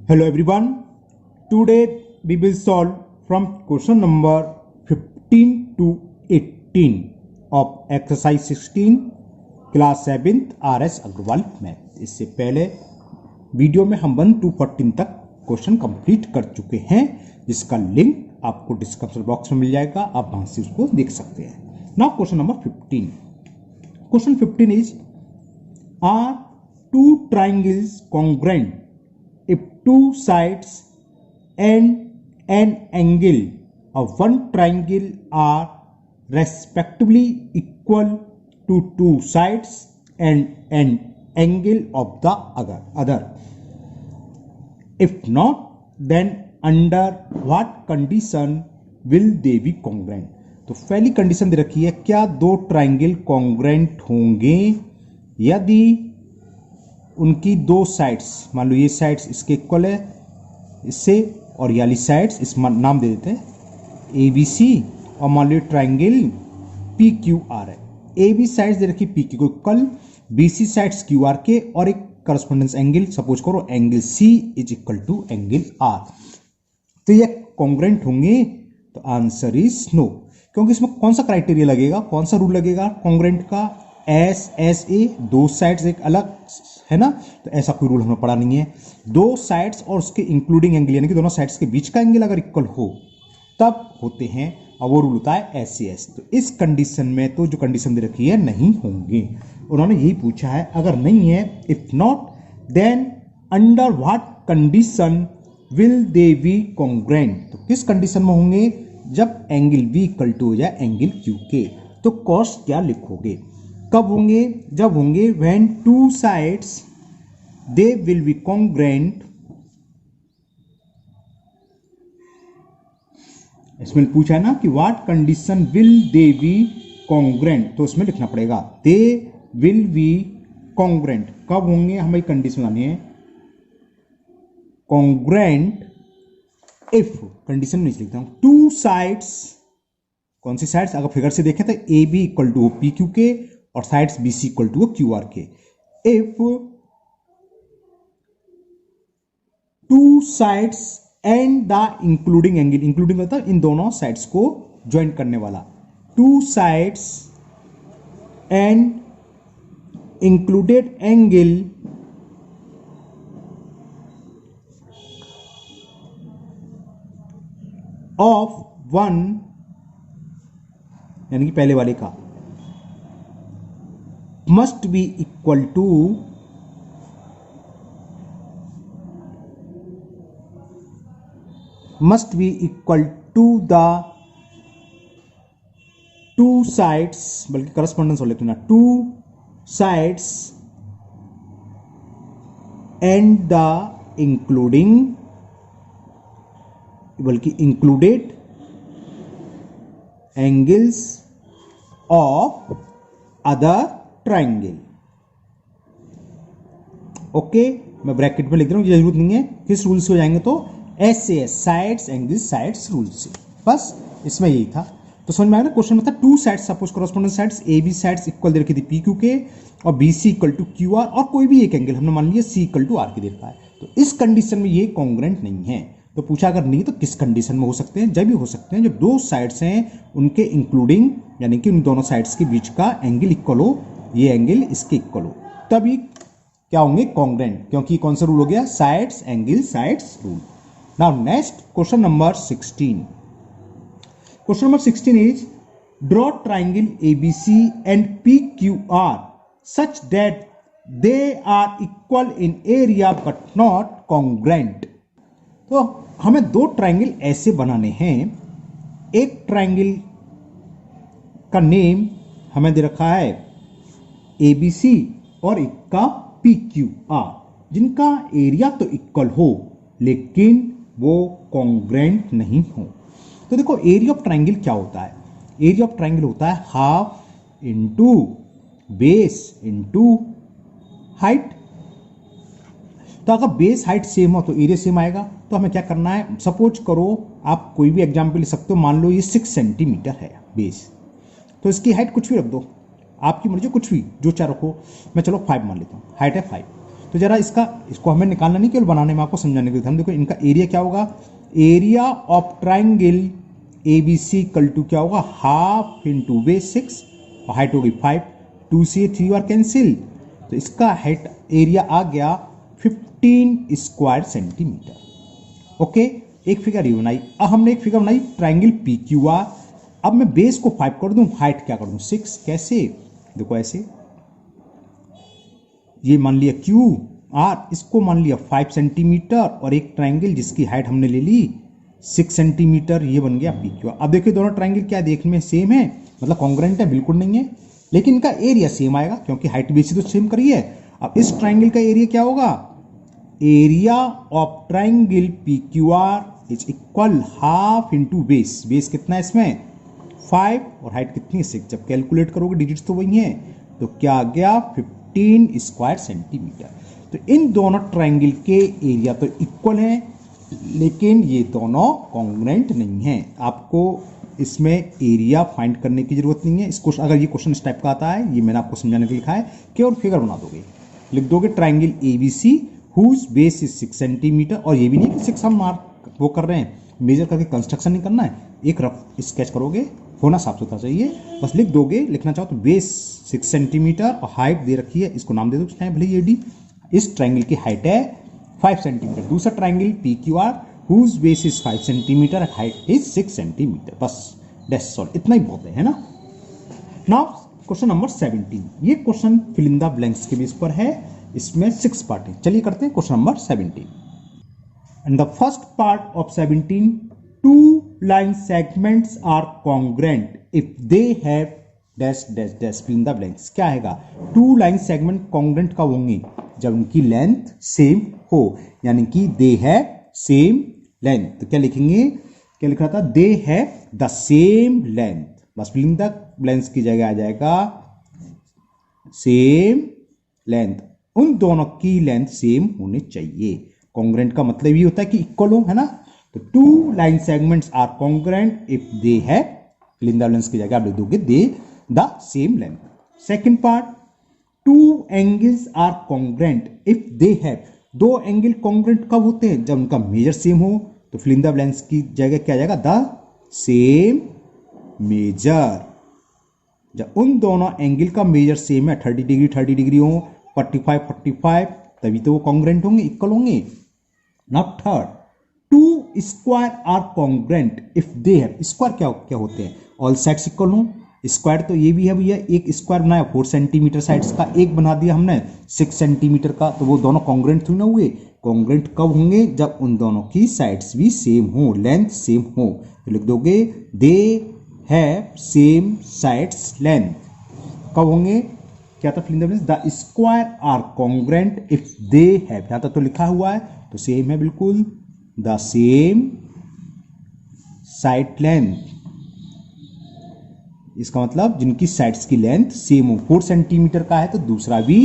Hello everyone. Today we will solve from question number 15 to 18 of exercise 16 class 7th RS Agarwal math. इससे पहले video में हम 1 to 14 तक question complete कर चुके हैं, जिसका लिंक आपको डिस्क्रिप्शन बॉक्स में मिल जाएगा, आप वहां से उसको देख सकते हैं। Now question number 15. Question 15 is, are two triangles congruent if two sides and an angle of one triangle are respectively equal to two sides and an angle of the other? If not, then under what condition will they be congruent? तो पहली condition दे रखी है, क्या दो triangle congruent होंगे यदि उनकी दो साइड्स, मान लो ये साइड्स इसके इक्वल है इससे, और ये वाली साइड्स, इस नाम दे देते हैं ए बी सी, और मान लो ट्राइंगल पी क्यू आर है। ए बी साइड्स दे रखी पी क्यू को equal, B C sides Q R के, और एक करस्पॉन्डेंस एंगल सपोज करो angle C is equal to angle R. तो ये कॉन्ग्रेंट होंगे? तो आंसर इज नो, क्योंकि इसमें कौन सा क्राइटेरिया लगेगा, कौन सा रूल लगेगा कॉन्ग्रेंट का? एस एस ए, दो साइड्स एक अलग है ना, तो ऐसा कोई रूल हमें पढ़ा नहीं है। दो साइड्स और उसके इंक्लूडिंग एंगल, यानी कि दोनों साइड्स के बीच का एंगल अगर इक्वल हो तब होते हैं, और वो रूल होता है एस सी एस। तो इस कंडीशन में तो जो कंडीशन दे रखी है नहीं होंगे। उन्होंने यही पूछा है, अगर नहीं है if not then under what condition will they be congruent? तो किस कंडीशन में होंगे? जब एंगल बी इक्वल टू हो जाए एंगल क्यू के। तो कॉस क्या लिखोगे? कब होंगे? जब होंगे when two sides they will be congruent. इसमें पूछा है ना कि what condition will they be congruent, तो उसमें लिखना पड़ेगा दे विल बी कॉन्ग्रेंट। कब होंगे? हमें कंडीशन आनी है कॉन्ग्रेंट इफ, कंडीशन नहीं लिखता हूं, टू साइड्स, कौन सी साइड्स? अगर फिगर से देखें तो A B equal to P Q के और sides B C equal to Q R के। If two sides and the including angle, including मतलब इन दोनों साइड्स को ज्वाइन करने वाला, two sides and included angle of one, यानी कि पहले वाले का, must be equal to the two sides, बल्कि करस्पॉन्डेंस हो लेकिन two sides and the including, बल्कि included angles of other triangle. Okay, मैं ब्रैकेट में लिख रहा हूं, जरूरत नहीं है। किस रूल से हो जाएंगे? तो एस से S, sides angles sides rule से। बस इसमें यही था। तो समझ में आया ना? क्वेश्चन में था two sides, suppose correspondent sides A B sides equal दे रखी थी पी क्यू के, और B C equal to Q R, और कोई भी एक एंगल हमने मान लिया सी इक्वल टू आर के दे रखा है। तो इस कंडीशन में ये कॉन्ग्रेंट नहीं है। तो पूछा अगर नहीं तो किस कंडीशन में हो सकते हैं? जब भी हो सकते हैं जब दो साइड्स हैं उनके इंक्लूडिंग, यानी कि उन दोनों साइड्स के बीच का एंगल इक्वल हो, ये एंगल इसके इक्वल हो, तभी क्या होंगे? कॉन्ग्रेंट। क्योंकि कौन सा रूल हो गया? Sides angle sides rule. Now next question number 16. Question number 16 is, draw triangle ABC and PQR such that they are equal in area but not congruent. तो हमें दो ट्राइंगल ऐसे बनाने हैं, एक ट्राइंगल का नेम हमें दे रखा है ABC और एक का PQR, जिनका एरिया तो इक्वल हो लेकिन वो कॉन्ग्रेंट नहीं हो। तो देखो एरिया ऑफ ट्राइंगल क्या होता है? एरिया ऑफ ट्राइंगल होता है half into base into height. तो अगर बेस हाइट सेम हो तो एरिया सेम आएगा। तो हमें क्या करना है? सपोज करो आप कोई भी एग्जाम्पल ले सकते हो, मान लो ये 6 सेंटीमीटर है बेस, तो इसकी हाइट कुछ भी रख दो, आपकी मर्जी, कुछ भी जो चाह रखो। मैं चलो 5 मान लेता हूँ, हाइट है 5। तो जरा इसको हमें निकालना नहीं, केवल बनाने में आपको समझाने के लिए। हम देखो इनका एरिया क्या होगा, area of triangle ABC equal to क्या होगा, हाफ इंटू बेस 6 और हाइट होगी 5, 2 से 3 और कैंसिल, तो इसका हाइट एरिया आ गया 15 स्क्वायर सेंटीमीटर। ओके, एक फिगर ये बनाई। अब हमने एक फिगर बनाई ट्राइंगल PQR। अब मैं बेस को 5 कर दूं, हाइट क्या कर दूं 6। कैसे, देखो ऐसे, ये मान लिया QR, इसको मान लिया 5 सेंटीमीटर और एक ट्राइंगल जिसकी हाइट हमने ले ली 6 सेंटीमीटर, ये बन गया PQR। अब देखिए दोनों ट्राइंगल क्या देखने में सेम है, मतलब कॉन्ग्रुएंट है, बिल्कुल नहीं है, लेकिन इनका एरिया सेम आएगा क्योंकि हाइट बेस तो सेम करी है। अब इस ट्राइंगल का एरिया क्या होगा, area of triangle PQR is equal half into base. Base कितना है इसमें 5 और हाइट कितनी है 6। जब कैलकुलेट करोगे डिजिट्स तो वही हैं, तो क्या आ गया 15 स्क्वायर सेंटीमीटर। तो इन दोनों ट्राइंगल के एरिया तो इक्वल हैं, लेकिन ये दोनों कॉन्ग्रुएंट नहीं हैं। आपको इसमें एरिया फाइंड करने की जरूरत नहीं है। इसको अगर ये क्वेश्चन इस टाइप का आता है, ये मैंने आपको समझाने के लिए लिखा है, केवल फिगर बना दोगे, लिख दोगे triangle ABC whose base is 6 centimetre, और ये भी नहीं कि 6 हम मार्क वो कर रहे हैं, मेजर करके कंस्ट्रक्शन नहीं करना है, एक रफ स्केच करोगे, होना साफ सुथरा चाहिए, बस लिख दोगे। लिखना चाहो तो बेस 6 सेंटीमीटर और हाइट दे रखी है, इसको नाम दे दो चाहे भले AD। इस ट्राइंगल की हाइट है 5 सेंटीमीटर। दूसरा triangle PQR whose base is 5 centimetre, height is 6 centimetre. बस दैट्स ऑल, इतना ही बहुत है ना। नाउ क्वेश्चन नंबर 17, ये question fill in the blanks के बेस पर है, इसमें 6 पार्ट है। चलिए करते हैं question number 17। And the first part of 17, two line segments are congruent if they have dash dash dash fill in the blanks। क्या हैगा, टू लाइन सेगमेंट कॉन्ग्रुएंट कब होंगे, जब उनकी लेंथ सेम हो, यानी कि दे हैव सेम लेंथ। तो क्या लिखेंगे, क्या लिख रहा था, दे हैव द सेम लेंथ, बस फिल इन द ब्लैंक्स की जगह आ जाएगा सेम लेंथ। उन दोनों की लेंथ सेम होनी चाहिए। कॉन्ग्रुएंट का मतलब ये होता है कि इक्वल हो, है ना। तो two line segments are congruent if they have, fill in the blanks की जगह आप लिख दोगे they the same length. Second part, two angles are congruent if they have, दो एंगल कॉन्ग्रुएंट कब होते हैं, जब उनका मेजर सेम हो। तो फिल इन द ब्लैंक्स की जगह क्या आ जाएगा, द सेम मेजर। जब उन दोनों एंगल का मेजर सेम है, 30 डिग्री 30 डिग्री हो, 45 45, तभी तो वो कॉन्ग्रुएंट होंगे, इक्वल होंगे। Now third, two square are congruent if they have, square क्या क्या होते हैं, ऑल साइड्स इक्वल हो। स्क्वायर तो ये भी है भैया, एक स्क्वायर बनाया 4 सेंटीमीटर साइड्स का, एक बना दिया हमने 6 सेंटीमीटर का, तो वो दोनों कॉन्ग्रुएंट थोड़ी ना हुए। कॉन्ग्रुएंट कब होंगे, जब उन दोनों की साइड्स भी सेम हो, लेंथ सेम हो। तो लिख दोगे they have same sides length, कब होंगे, क्या था, fill in the blanks, the square are congruent if they have, यहां तक तो लिखा हुआ है तो सेम है बिल्कुल, द सेम साइड लेंथ। इसका मतलब जिनकी साइड्स की लेंथ सेम हो, 4 सेंटीमीटर का है तो दूसरा भी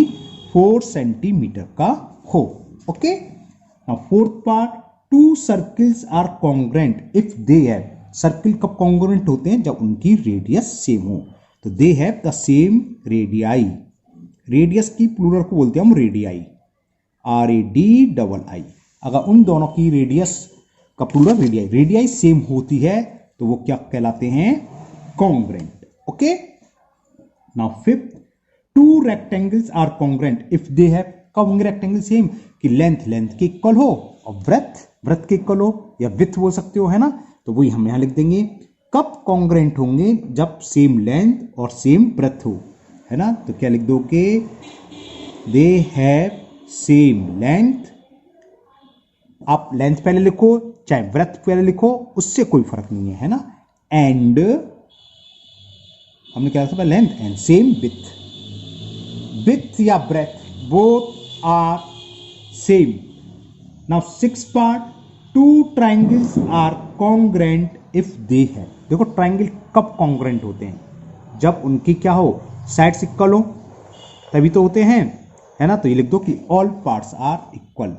4 सेंटीमीटर का हो। Okay, now fourth part, two circles are congruent if they have, circle कब कॉन्ग्रुएंट होते हैं, जब उनकी रेडियस सेम हो। तो they have the same radii, radius की प्लूरल को बोलते हैं हम रेडियाई, RADII। अगर उन दोनों की रेडियस का प्लूरल रेडियाई, रेडियाई सेम होती है तो वो क्या कहलाते हैं, congruent. Okay, now fifth, two rectangles are congruent if they have, कब होंगे रेक्टेंगल सेम, कि लेंथ लेंथ के इक्वल हो और ब्रेथ के इक्वल हो, या विड्थ बोल सकते हो, है ना। तो वही हम यहां लिख देंगे, कब कॉन्ग्रुएंट होंगे, जब सेम लेंथ और सेम ब्रेथ हो, है ना। तो क्या लिख दोगे, दे हैव सेम लेंथ, आप लेंथ पहले लिखो चाहे ब्रेथ पहले लिखो, उससे कोई फर्क नहीं है, है ना। एंड हमने क्या लिखा था, लेंथ एंड सेम विड्थ या breadth both are same. Now six part, two triangles are congruent if they have, देखो ट्राइंगल कब कॉन्ग्रुएंट होते हैं, जब उनकी क्या हो, साइड्स इक्वल हो, तभी तो होते हैं, है ना। तो ये लिख दो कि all parts are equal,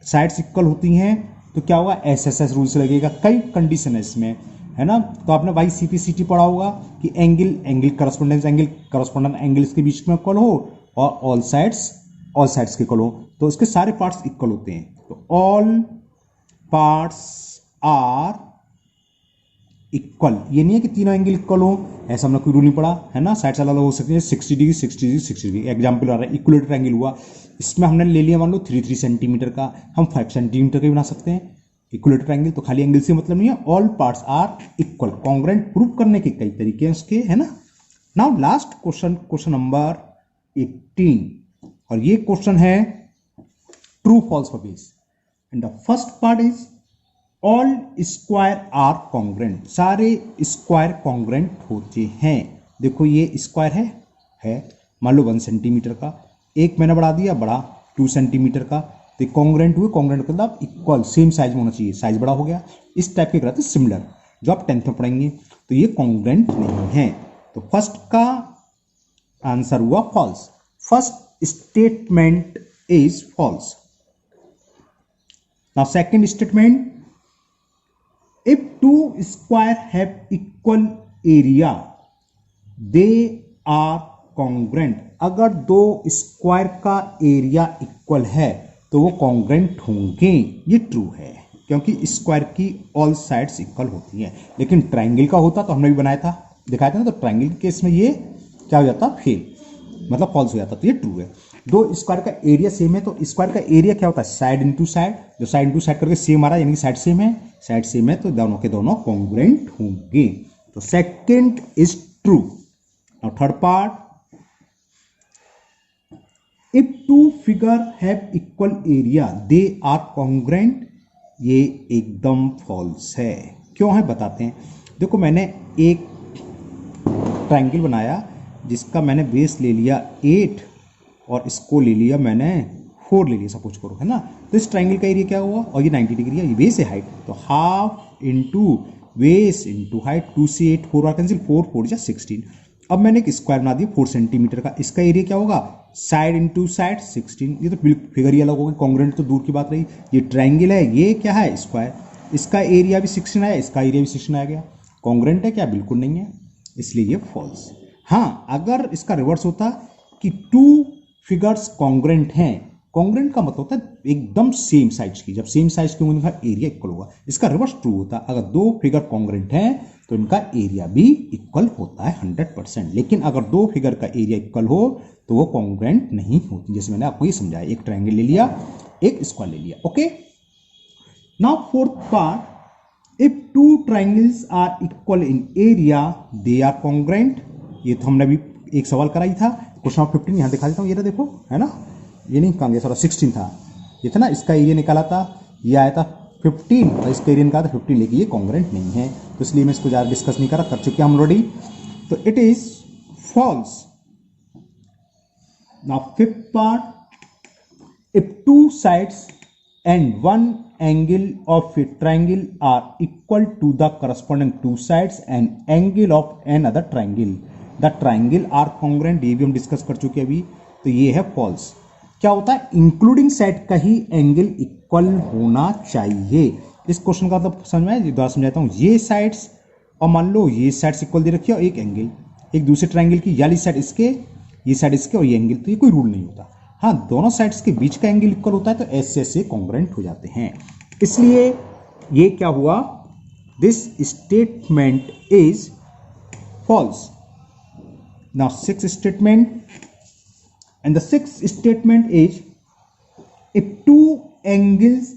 sides equal होती हैं तो क्या होगा, SSS रूल से लगेगा। कई कंडीशन है इसमें, है ना। तो आपने YCP/CT पढ़ा होगा कि angle correspondence angle correspondent angles के बीच में इक्वल हो और ऑल साइड्स ऑल साइड्स के इक्वल हो, तो इसके सारे पार्ट्स इक्वल होते हैं। तो ऑल पार्ट्स आर इक्वल, ये नहीं है कि तीनों एंगल इक्वल हो, ऐसा हमने कोई रूल नहीं पढ़ा है ना। साइड्स अलग अलग हो सकती है, 60 डिग्री 60 डिग्री 60 डिग्री। एग्जाम्पल आ रहा है इक्वलेटर ट्रायंगल हुआ, इसमें हमने ले लिया मान लो 3 सेंटीमीटर का, हम 5 सेंटीमीटर का भी बना सकते हैं इक्वलेटर ट्रायंगल। तो खाली एंगल से मतलब नहीं है, all parts are equal. Congruent prove करने के कई तरीके हैं उसके, है ना। Now last question, question number 18, और ये क्वेश्चन है ट्रू फॉल्स पर base. And the first part is all square are congruent, सारे स्क्वायर कॉन्ग्रुएंट होते हैं। देखो ये स्क्वायर है मान लो 1 सेंटीमीटर का, एक मैंने बढ़ा दिया बड़ा 2 सेंटीमीटर का, तो कॉन्ग्रुएंट हुए। कॉन्ग्रुएंट का मतलब इक्वल, सेम साइज में होना चाहिए, साइज बड़ा हो गया। इस टाइप के कहते हैं सिमिलर, जो आप 10th में पढ़ेंगे। तो ये कॉन्ग्रुएंट नहीं है, तो फर्स्ट का आंसर हुआ false. First statement is false. Now second statement, if two square have equal area they are congruent, अगर दो स्क्वायर का एरिया इक्वल है तो वो कॉन्ग्रुएंट होंगे। ये ट्रू है क्योंकि स्क्वायर की ऑल साइड्स इक्वल होती हैं। लेकिन ट्रायंगल का होता तो हमने भी बनाया था, दिखाया था ना, तो ट्रायंगल के केस में ये क्या हो जाता, फेल, मतलब फॉल्स हो जाता। तो ये ट्रू है। दो स्क्वायर का एरिया सेम है, तो स्क्वायर का एरिया क्या होता है, साइड इनटू साइड। जो साइड इनटू साइड करके सेम आ रहा है, यानी कि साइड सेम है, साइड सेम है, तो दोनों के दोनों कॉन्ग्रुएंट होंगे। तो second is true. Now third part, if two figure have equal area they are congruent, ये एकदम फॉल्स है। क्यों है बताते हैं। देखो मैंने एक ट्रायंगल बनाया जिसका मैंने बेस ले लिया 8 और इसको ले लिया मैंने 4 ले लिया, सपोज करो, है ना। तो इस ट्रायंगल का एरिया क्या हुआ, और ये 90 डिग्री है, ये बेस है हाइट, तो half into base into height, 2 से 8 4 बार कैंसिल, 4 4 जा 16। अब मैंने एक स्क्वायर बना दिया 4 सेंटीमीटर का, इसका एरिया क्या होगा, साइड इंटू साइड 16। ये तो फिगर ही अलग होगी, कॉन्ग्रुएंट तो दूर की बात रही। ये ट्रायंगल है, ये क्या है, स्क्वायर, इसका एरिया भी 16 आया, इसका एरिया भी 16 आ गया। कॉन्ग्रुएंट है क्या, बिल्कुल नहीं है, इसलिए ये फॉल्स। हाँ, अगर इसका रिवर्स होता कि टू फिगर्स कॉन्ग्रुएंट हैं, कॉन्ग्रुएंट का मतलब होता है एकदम सेम साइज की, जब सेम साइज की होंगे उनका एरिया इक्वल होगा। इसका रिवर्स ट्रू होता, अगर दो फिगर कॉन्ग्रुएंट हैं तो इनका एरिया भी इक्वल होता है 100%। लेकिन अगर दो फिगर का एरिया इक्वल हो तो वो कॉन्ग्रुएंट नहीं होती, जैसे मैंने आपको ये समझाया। एक ट्रायंगल ले लिया, एक स्क्वायर ले लिया, okay. Now fourth part, if two triangles are equal in area they are congruent. ये तो हमने अभी एक सवाल कराई था, क्वेश्चन नंबर 15 यहाँ दिखा देता हूँ, ये रहा देखो, है ना, ये नहीं कहाँ गया, सॉरी 16 था, ये था ना, इसका एरिया निकाला था, ये आया था 15 और इसका एरिया निकाला था 15, लेकिन ये कॉन्ग्रुएंट नहीं है, तो इसलिए मैं इसको ज़्यादा डिस्कस नहीं कर चुके हम ऑलरेडी, तो it is false. Now fifth part, if two sides and one angle of a triangle are equal to the corresponding two sides and angle of another triangle, the triangle are congruent। ये भी हम discuss कर चुके अभी, तो ये है false. क्या होता है, इंक्लूडिंग साइड का ही एंगल इक्वल होना चाहिए। इस क्वेश्चन का मतलब समझ में, दोबारा समझाता हूँ। ये साइड्स, और मान लो ये साइड्स इक्वल दे रखी है और एक एंगल, एक दूसरे ट्रायंगल की, याली साइड इसके, ये साइड इसके और ये एंगल, तो ये कोई रूल नहीं होता। हाँ, दोनों साइड्स के बीच का एंगल इक्वल होता है तो ऐसे ऐसे कॉन्ग्रुएंट हो जाते हैं। इसलिए ये क्या हुआ, this statement is false. Now sixth statement, and the sixth statement is if two angles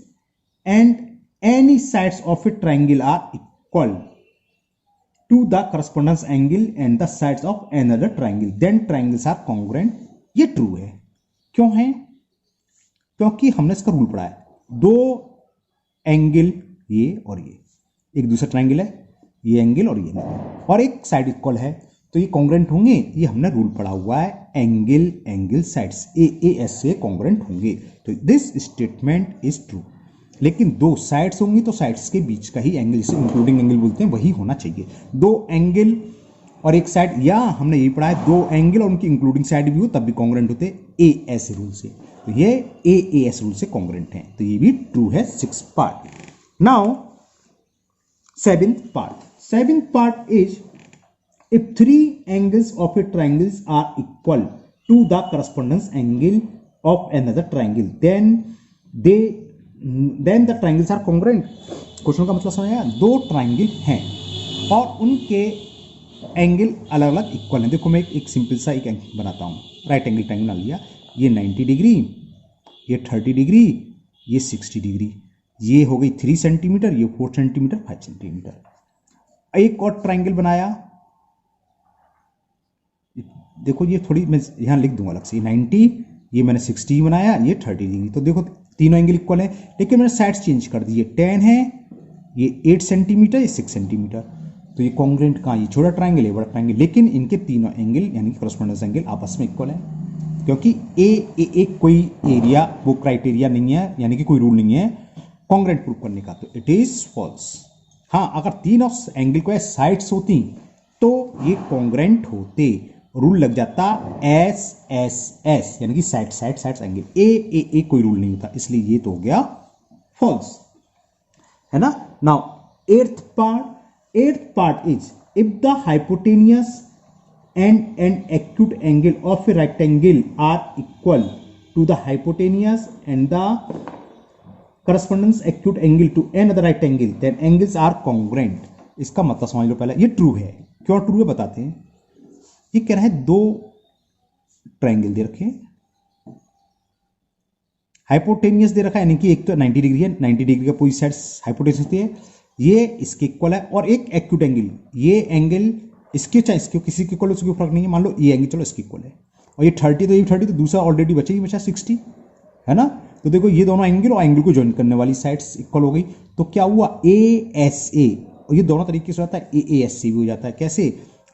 and any sides of a triangle are equal to the correspondence angle and the sides of another triangle then triangles are congruent. ये true है। क्यों है, क्योंकि हमने इसका rule पढ़ा है, दो एंगल ये और ये, एक दूसरा ट्रायंगल है, ये एंगल और ये एंगल, और एक साइड इक्वल है, तो ये कॉन्ग्रुएंट होंगे। ये हमने रूल पढ़ा हुआ है, angle angle sides A S से कॉन्ग्रुएंट होंगे, तो दिस स्टेटमेंट इज ट्रू। लेकिन दो साइड्स होंगी तो साइड्स के बीच का ही एंगल, जिसे इंक्लूडिंग एंगल बोलते हैं, वही होना चाहिए। दो एंगल और एक साइड, या हमने यही पढ़ा है, दो एंगल और उनकी इंक्लूडिंग साइड भी हो तब भी कॉन्ग्रुएंट होते ए एस रूल से, तो ये ए एस रूल से कॉन्ग्रुएंट है, तो ये भी ट्रू है। Six part. Now seventh part is if three angles of a triangles are equal to the correspondence angle of another triangle, then the triangles are congruent. Question का मतलब समझ आया? दो ट्राइंगल हैं और उनके एंगल अलग अलग इक्वल हैं। देखो मैं एक सिंपल सा एक एंगल बनाता हूँ, राइट एंगल ट्राइंगल बना लिया। ये 90 डिग्री, ये 30 डिग्री, ये 60 डिग्री, ये हो गई 3 सेंटीमीटर, ये 4 सेंटीमीटर, 5 सेंटीमीटर। एक और ट्राइंगल बनाया, देखो ये थोड़ी मैं यहाँ लिख दूंगा अलग से, 90, ये मैंने 60 बनाया, ये 30 डिग्री। तो देखो तीनों एंगल इक्वल है, लेकिन मैंने साइड्स चेंज कर दी। ये 10 है, ये 8 सेंटीमीटर, ये 6 सेंटीमीटर। तो ये कॉन्ग्रुएंट कहाँ? ये छोटा ट्राइंगल है, बड़ा ट्राइंगल, लेकिन इनके तीनों एंगल यानी कि कॉरेस्पॉन्डेंस एंगल आपस में इक्वल है, क्योंकि एक कोई एरिया वो क्राइटेरिया नहीं है, यानी कि कोई रूल नहीं है कॉन्ग्रुएंट प्रूव करने का, तो इट इज फॉल्स। हाँ, अगर तीनों एंगल को साइड्स होती तो ये कॉन्ग्रुएंट होते, रूल लग जाता एस एस एस, यानी कि साइड साइड साइड्स एंगल। ए कोई रूल नहीं होता, इसलिए ये तो हो गया फॉल्स, है ना। Now eighth part is if the hypotenuse and acute angle of a rectangle are equal to the hypotenuse and the correspondence acute angle to another rectangle, then angles are congruent. इसका मतलब समझ लो पहले, ये true है। क्यों true है बताते हैं। ये कह रहा है दो ट्राइंगल दे रखे, हाइपोटेनियस दे रखा है, यानी कि एक तो 90 डिग्री है, 90 डिग्री का पूरी साइड हाइपोटेनियस है, ये इसके इक्वल है, और एक एक्यूट एंगल, ये एंगल इसके चाहे इसके किसी के इक्वल, उसके फर्क नहीं है। मान लो ये एंगल चलो इसके इक्वल है, और ये 30 तो ये 30, तो दूसरा ऑलरेडी बचा, ये बचा 60, है ना। तो देखो ये दोनों एंगल और एंगल को ज्वाइन करने वाली साइड्स इक्वल हो गई, तो क्या हुआ ए एस ए, और ये दोनों तरीके से होता है, ए एस सी भी हो जाता है। कैसे?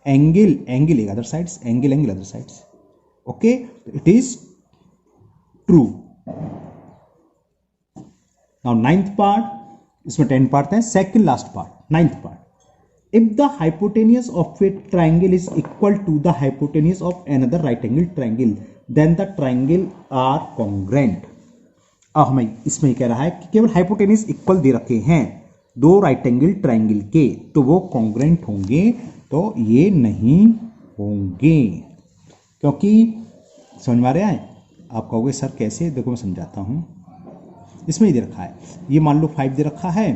एंगल एक other sides, angle other sides. Okay, it is true. Now ninth part, इसमें 10 पार्ट है, second last part, ninth part. If the hypotenuse of a triangle is equal to the hypotenuse of another right angle triangle, then the triangle are congruent. अब हमें इसमें कह रहा है कि केवल हाइपोटेनियस इक्वल दे रखे हैं दो राइट एंगल ट्राइंगल के, तो वो कॉन्ग्रुएंट होंगे, तो ये नहीं होंगे, क्योंकि समझ में आ रहा है। आप कहोगे सर कैसे? देखो मैं समझाता हूं। इसमें ही दे रखा है, ये मान लो 5 दे रखा है,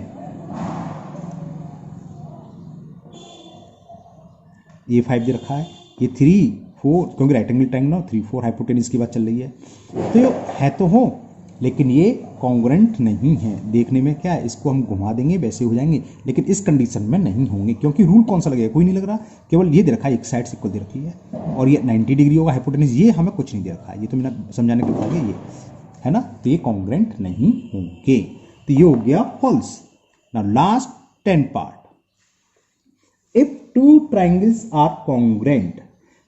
ये 5 दे रखा है, ये 3 4, क्योंकि राइट एंगल ट्रायंगल ना 3 4 हाइपोटेनियस की बात चल रही है, तो ये है तो हो, लेकिन ये कॉन्ग्रुएंट नहीं है। देखने में क्या है, इसको हम घुमा देंगे वैसे हो जाएंगे, लेकिन इस कंडीशन में नहीं होंगे, क्योंकि रूल कौन सा लगेगा? कोई नहीं लग रहा, केवल ये दे रखा है एक साइड से इक्वल दे रखी है, और ये 90 डिग्री होगा हाइपोटेनियस, ये हमें कुछ नहीं दे रखा है, ये तो मैंने समझाने के बाद ये है ना, तो ये कॉन्ग्रुएंट नहीं होंगे, तो ये हो गया false. Now last 10 part, if two triangles are congruent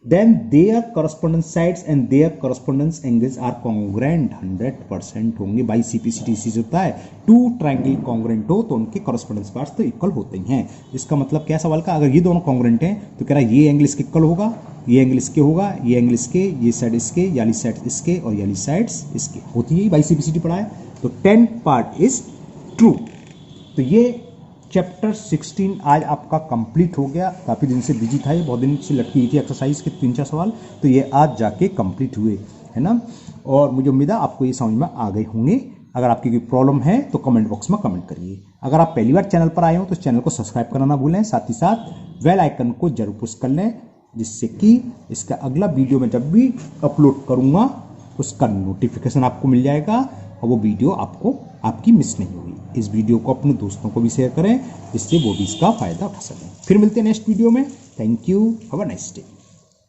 then their corresponding sides and their corresponding angles are congruent, 100% होंगे। बाई CPCTC से होता है, टू ट्राइंगल कॉन्ग्रुएंट हो तो उनके corresponding पार्ट्स तो इक्वल होते हैं। इसका मतलब क्या सवाल का, अगर ये दोनों कॉन्ग्रुएंट हैं तो कह रहा है ये एंगल इसके इक्वल होगा, ये एंगल इसके होगा, ये एंगल इसके, ये साइड इसके, ये वाली साइड इसके, और ये वाली साइड्स इसके होती है। बाई CPCT पढ़ा है, तो 10 पार्ट इज ट्रू। तो ये चैप्टर 16 आज आपका कंप्लीट हो गया। काफ़ी दिन से बिजी था, ये बहुत दिन से लटकी हुई थी एक्सरसाइज के 3-4 सवाल, तो ये आज जाके कंप्लीट हुए, है ना। और मुझे उम्मीद है आपको ये समझ में आ गए होंगे। अगर आपकी कोई प्रॉब्लम है तो कमेंट बॉक्स में कमेंट करिए। अगर आप पहली बार चैनल पर आए हो तो चैनल को सब्सक्राइब करना ना भूलें, साथ ही साथ बेल आइकन को जरूर पुश कर लें, जिससे कि इसका अगला वीडियो में जब भी अपलोड करूँगा उसका नोटिफिकेशन आपको मिल जाएगा, और वो वीडियो आपकी मिस नहीं होगी। इस वीडियो को अपने दोस्तों को भी शेयर करें, जिससे वो भी इसका फायदा उठा सकें। फिर मिलते हैं नेक्स्ट वीडियो में। Thank you, have a nice day.